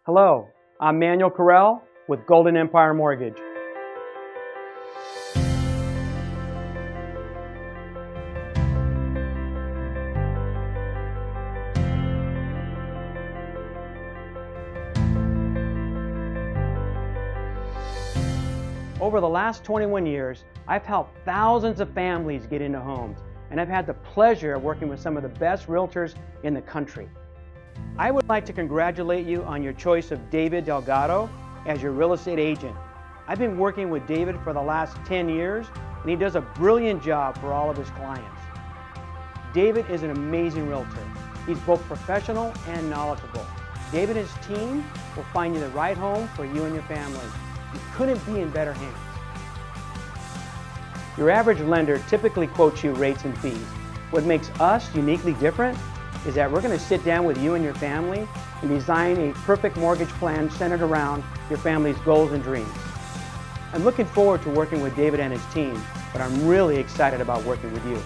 Hello, I'm Manuel Corral with Golden Empire Mortgage. Over the last 21 years, I've helped thousands of families get into homes, and I've had the pleasure of working with some of the best realtors in the country. I would like to congratulate you on your choice of David Delgado as your real estate agent. I've been working with David for the last 10 years, and he does a brilliant job for all of his clients. David is an amazing realtor. He's both professional and knowledgeable. David and his team will find you the right home for you and your family. You couldn't be in better hands. Your average lender typically quotes you rates and fees. What makes us uniquely different is that we're going to sit down with you and your family and design a perfect mortgage plan centered around your family's goals and dreams. I'm looking forward to working with David and his team, but I'm really excited about working with you.